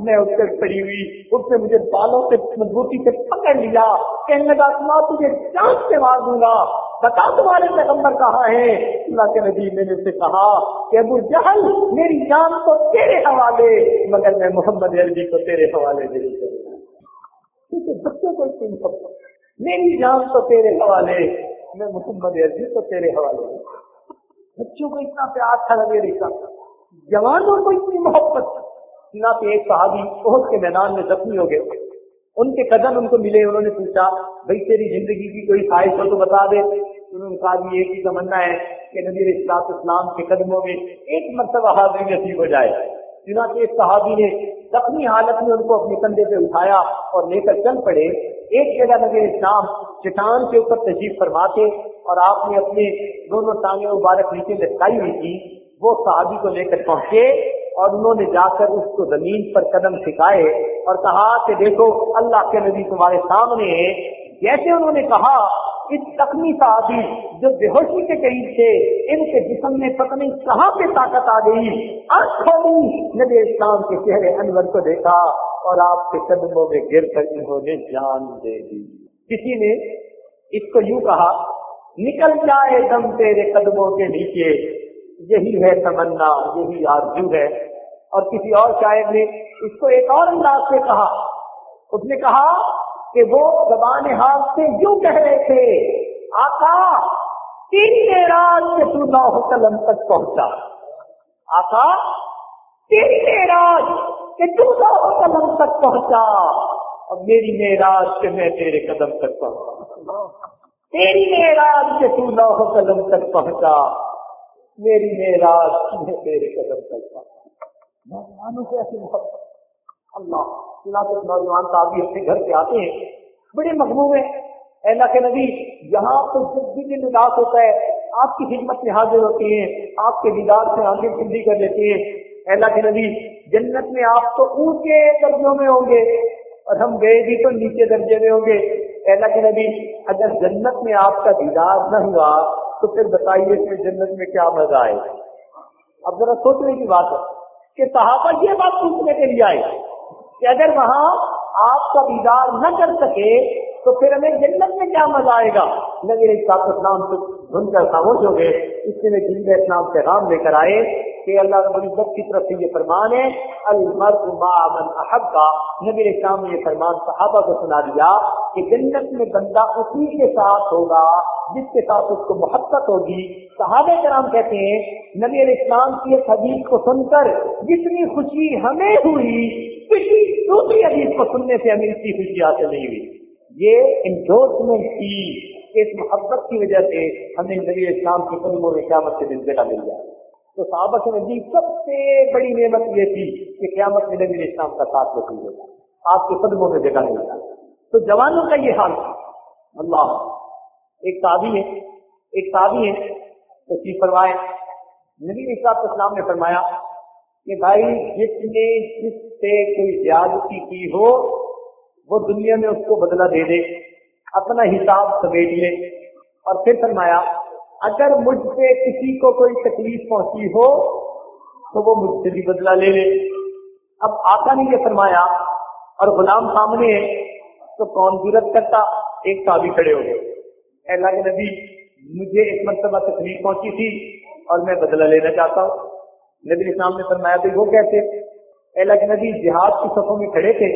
میں اٹھ کر کھڑی ہوئی، اس نے مجھے بالوں سے مضبوطی سے پکڑ لیا، کہنے لگا اسماء تجھے جان سے مار دوں گا، بتا تمہارے پیغمبر کہاں ہیں؟ اللہ کے نبی میں نے اسے کہا کہ ابو جہل میری جان تو تیرے حوالے، مگر میں محمد عربی کو تیرے حوالے نہیں کروں گا، کیونکہ بچوں کو اتنی محبت، میری جان تو تیرے حوالے، میں محمد عربی کو تیرے حوالے نہیں کروں گا۔ بچوں کو اتنا پیار تھا نبی علیہ السلام، جوانوں کو اتنی محبت۔ چنانچہ ایک صحابی احد کے میدان میں زخمی ہو گئے، ان کے کزن ان کو ملے، انہوں نے پوچھا بھائی تیری زندگی کی کوئی خواہش ہو تو بتا دے۔ انہوں نے کہا جی ایک ہی تمنا ہے کہ نبی علیہ السلام کے قدموں میں ایک مرتبہ حاضری نصیب ہو جائے۔ چنانچہ ایک صحابی نے زخمی حالت میں ان کو اپنے کندھے پہ اٹھایا اور لے کر چل پڑے۔ ایک جگہ نبی علیہ السلام چٹان کے اوپر تشریف فرما کے اور آپ نے اپنے دونوں ٹانگیں مبارک نیچے لٹکائی ہوئی تھی، وہ صحابی کو لے کر پہنچے اور انہوں نے جا کر اس کو زمین پر قدم ٹھکائے اور کہا کہ دیکھو اللہ کے نبی تمہارے سامنے ہے۔ جیسے انہوں نے کہا اس زخمی صحابی جو بے ہوشی کے قریب تھے، ان کے جسم میں پتہ نہیں کہاں پہ طاقت آ گئی، آنکھ کھولی، نبی اسلام کے چہرے انور کو دیکھا اور آپ کے قدموں میں گر کر انہوں نے جان دے دی۔ کسی نے اس کو یوں کہا نکل جائے دم تیرے قدموں کے نیچے، یہی ہے تمنا، یہی آرزو ہے۔ اور کسی اور شاعر نے اس کو ایک اور انداز سے کہا، اس نے کہا کہ وہ زبان حال سے یوں کہہ رہے تھے آقا تیری معراج سے تو لوح قلم تک پہنچا، آقا تیری معراج کہ تو لوح قلم تک پہنچا، اور میری معراج کہ میں تیرے قدم تک پہنچا، تیری معراج کہ تو لوح قلم تک پہنچا، میری معراج میں تیرے قدم تک پہنچا۔ نوجوانوں سے ایسی محبت اللہ، چنانچہ نوجوان صحابی اپنے گھر سے آتے ہیں بڑے مغموم ہیں، اللہ کے نبی یہاں تو جب بھی دن اداس ہوتا ہے آپ کی خدمت میں حاضر ہوتے ہیں، آپ کے دیدار سے آنکھیں ٹھنڈی کر لیتے ہیں۔ اللہ کے نبی جنت میں آپ تو اونچے درجوں میں ہوں گے اور ہم گئے بھی تو نیچے درجے میں ہوں گے۔ اللہ کے نبی اگر جنت میں آپ کا دیدار نہ ہوا تو پھر بتائیے کہ جنت میں کیا مزہ آئے۔ اب ذرا سوچنے کی بات ہے کہ صحابہ یہ بات پوچھنے کے لیے آئے کہ اگر وہاں آپ کا دیدار نہ کر سکے تو پھر ہمیں جنت میں کیا مزہ آئے گا۔ نبی علیہ السلام سے سن کر خاموش ہو گئے۔ اس لیے جن اسلام پیغام لے کر آئے کہ اللہ رب العزت کی طرف سے یہ فرمان ہے المرء مع من احب۔ نبی علیہ السلام نے یہ فرمان صحابہ کو سنا دیا کہ جنت میں بندہ اسی کے ساتھ ہوگا جس کے ساتھ اس کو محبت ہوگی۔ صحابہ کرام کہتے ہیں نبی علیہ السلام کی اس حدیث کو سن کر جتنی خوشی ہمیں ہوئی کسی دوسری حدیث کو سننے سے ہمیں اتنی خوشی حاصل نہیں ہوئی۔ یہ انڈورسمنٹ تھی کہ اس محبت کی وجہ سے ہمیں نبی علیہ السلام کی قدموں میں قیامت کے دن جگہ مل جائے۔ تو صحابہ کے نزدیک سب سے بڑی نعمت یہ تھی کہ قیامت میں نبی علیہ السلام کا ساتھ نصیب ہوگا، آپ کے قدموں میں جگہ مل جائے۔ تو جوانوں کا یہ حال تھا۔ اللہ ایک تابعی ہے تشریف فرمائے، نبی علیہ السلام نے فرمایا کہ بھائی جس نے جس سے کوئی زیادتی کی ہو وہ دنیا میں اس کو بدلہ دے دے، اپنا حساب سمیٹ لے۔ اور پھر فرمایا اگر مجھ سے کسی کو کوئی تکلیف پہنچی ہو تو وہ مجھ سے بھی بدلہ لے لے۔ اب آقا نے یہ فرمایا اور غلام سامنے ہے تو کون جرأت کرتا؟ ایک صحابی کھڑے ہو گئے، اے اللہ کے نبی مجھے ایک مرتبہ تکلیف پہنچی تھی اور میں بدلہ لینا چاہتا ہوں۔ نبی اسلام نے فرمایا کہ وہ کیسے؟ اے اللہ کے نبی جہاد کی صفوں میں کھڑے تھے،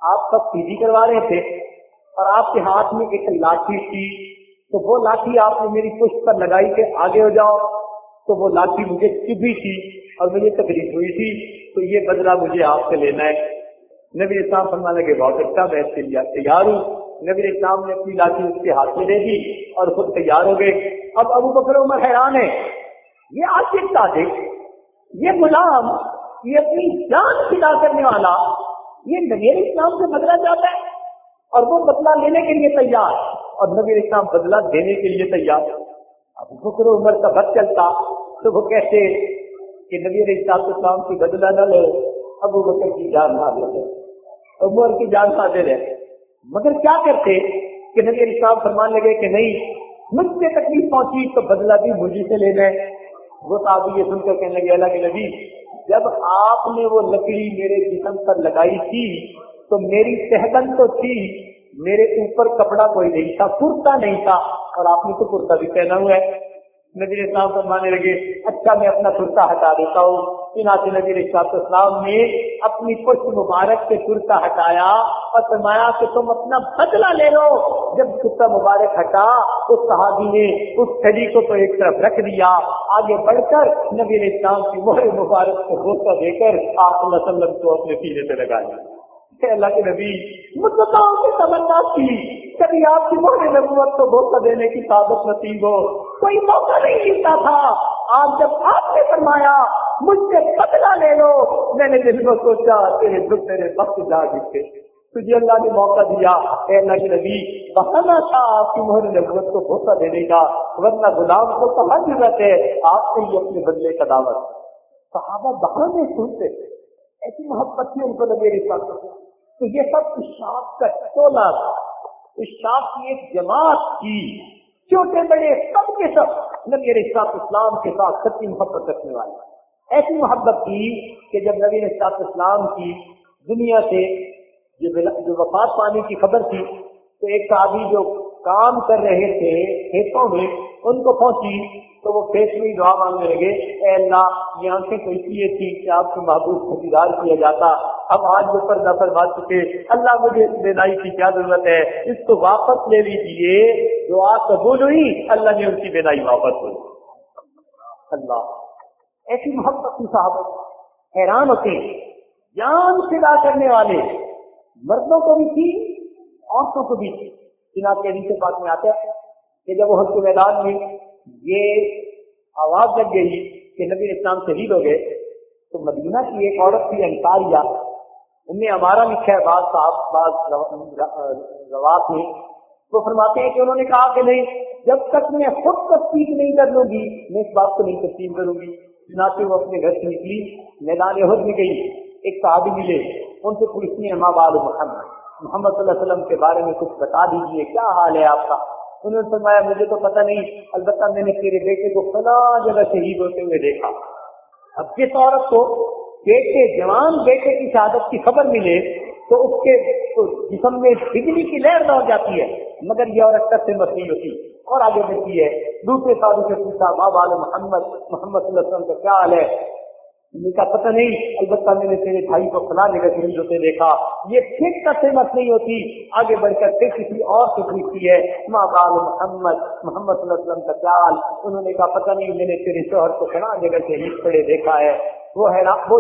آپ سب سیدھی کروا رہے تھے اور آپ کے ہاتھ میں ایک لاٹھی تھی، تو وہ لاٹھی آپ نے میری پشت پر لگائی کہ آگے ہو جاؤ، تو وہ لاٹھی مجھے چبھی تھی اور مجھے تکلیف ہوئی تھی، تو یہ بدلہ مجھے آپ سے لینا ہے۔ نبی اسلام فرمانے لگے بہت اچھا، میں اس کے لیے تیار ہوں۔ نبی اسلام نے اپنی لاٹھی اس کے ہاتھ میں دے دی اور خود تیار ہو گئے۔ اب ابو بکر عمر حیران ہے، یہ عاشق صادق، یہ غلام، یہ اپنی جان فدا کرنے والا، یہ نبی اسلام سے بدلہ چاہتا ہے اور وہ بدلہ لینے کے لیے تیار، اور نبی اسلام بدلہ دینے کے لیے تیار۔ ابو بکر عمر کا بد چلتا تو وہ کہتے کہ نبی علیہ السلام کی بدلہ نہ لو، ابو بکر کی جان نہ لے، عمر کی جان نہ دے رہے۔ مگر کیا کرتے کہ نبی علیہ السلام فرمانے لگے کہ نہیں، مجھ سے تکلیف پہنچی تو بدلہ بھی مجھے سے لینا ہے۔ وہ صحابی یہ سن کر کہنے لگے اللہ کے نبی جب آپ نے وہ لکڑی میرے جسم پر لگائی تھی تو میری صحبت تو تھی، میرے اوپر کپڑا کوئی نہیں تھا، کرتا نہیں تھا، اور آپ نے تو کرتا بھی پہنا ہوا ہے۔ نبی اسلام فرمانے لگے اچھا میں اپنا کرتا ہٹا دیتا ہوں۔ چنانچہ نبی اسلام نے اپنی پشت مبارک سے کرتا ہٹایا اور فرمایا کہ تم اپنا بدلہ لے لو۔ جب کرتا مبارک ہٹا تو صحابی نے اس چھڑی کو تو ایک طرف رکھ دیا، آگے بڑھ کر نبی اسلام کی مہر مبارک کو بوسہ دے کر آپ صلی اللہ علیہ وسلم کو اپنے سینے پہ لگا دیا۔ اللہ کے نبی مدتوں کی تمنا کی کبھی آپ کی مہر نبوت کو بوسہ دینے کی سعادت نصیب ہو، کوئی موقع نہیں ملتا تھا۔ آج جب آپ نے فرمایا مجھ سے بدلہ لے لو، میں نے دل میں سوچا تیرے دکھ تیرے وقت جا گئے، تجھے اللہ نے موقع دیا۔ اے اللہ کے نبی بہانا تھا آپ کی مہر نبوت کو بوسہ دینے کا، ورنہ غلام کو کہاں ضرورت ہے، آپ سے ہی اپنے بدلے کا دعوت۔ صحابہ بہانے سنتے تھے، ایسی محبت تھی ان کو نبی علیہ السلام۔ تو یہ سب اشاعت کا ٹولہ تھا، اشاعت کی ایک جماعت کی، چھوٹے بڑے سب کے سب نبی علیہ السلام کے ساتھ سچی محبت رکھنے والے۔ ایسی محبت کی کہ جب نبی علیہ السلام کی دنیا سے جو وفات پانے کی خبر تھی تو ایک صحابی جو کام کر رہے تھے کھیتوں میں ان کو پہنچی تو وہ کھیت میں دعا مانگنے لگے، اے اللہ یہ آنکھیں تو اس لیے تھی کہ آپ کے محبوب کو دیدار کیا جاتا، اب آج وہ پردہ فرما چکے، اللہ مجھے اس بینائی کی کیا ضرورت ہے، اس کو واپس لے لیجیے۔ دعا قبول ہوئی، اللہ نے ان کی بینائی واپس ہوئی۔ اللہ ایسی محبت کی صحابہ حیران ہوتے، جان فدا کرنے والے مردوں کو بھی تھی عورتوں کو بھی تھی۔ چنانچہ حدیث پاک میں آتا ہے کہ جب احد کے میدان میں یہ آواز لگ گئی کہ نبی اسلام شہید ہو گئے تو مدینہ کی ایک عورت تھی انصاریہ، انہیں ہمارا لکھا ہے بعض صاحب بعض روات میں، وہ فرماتے ہیں کہ انہوں نے کہا کہ نہیں جب تک میں خود تصدیق نہیں کر لوں گی میں اس بات کو نہیں تسلیم کروں گی۔ چنانچہ وہ اپنے گھر سے نکلی، میدان احد میں گئی، ایک صحابی ملے، ان سے پوچھتی ہیں ماں بال محمد صلی اللہ علیہ وسلم کے بارے میں کچھ بتا دیجیے، کیا حال ہے آپ کا؟ انہوں نے فرمایا مجھے تو پتہ نہیں، البتہ میں نے تیرے بیٹے کو فلاں جگہ شہید ہوتے ہوئے دیکھا۔ اب جس عورت کو بیٹے جوان بیٹے کی شہادت کی خبر ملے تو اس کے جسم میں بجلی کی لہر دوڑ جاتی ہے، مگر یہ عورت کب سے مسیح ہوتی اور آگے بڑھتی ہے۔ دوسرے صحابی سے پوچھا ماں بال محمد صلی اللہ علیہ وسلم کا کیا حال ہے؟ میں کا پتہ نہیں، البتہ میں نے تیرے بھائی کو فلاں جگہ شہید ہوتے دیکھا۔ یہ پھر تک سے مت نہیں ہوتی، آگے بڑھ کر پھر کسی اور سے پوچھتی ہے ماں بال محمد صلی اللہ علیہ وسلم کا کیا حال؟ انہوں نے کہا پتہ نہیں، میں نے تیرے شوہر کو فلاں جگہ شہید پڑے دیکھا ہے۔ وہ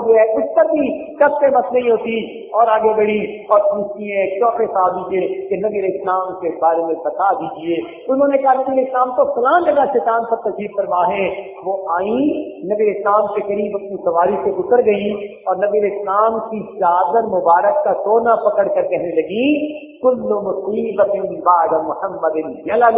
جو ہے اس پر بھی کب سے مت نہیں ہوتی اور آگے بڑھی اور پوچھتی ہے چوتھے صحابی سے کہ نبی علیہ السلام کے بارے میں بتا دیجیے۔ انہوں نے کہا نبی علیہ السلام تو فلاں جگہ شیطان پر تشریف فرما ہے۔ وہ آئیں، نبی علیہ السلام کے قریب اپنی سواری سے اتر گئی اور نبی علیہ السلام کی چادر مبارک کا کونا پکڑ کر کہنے لگی کل مصیبت بعد محمد جلل،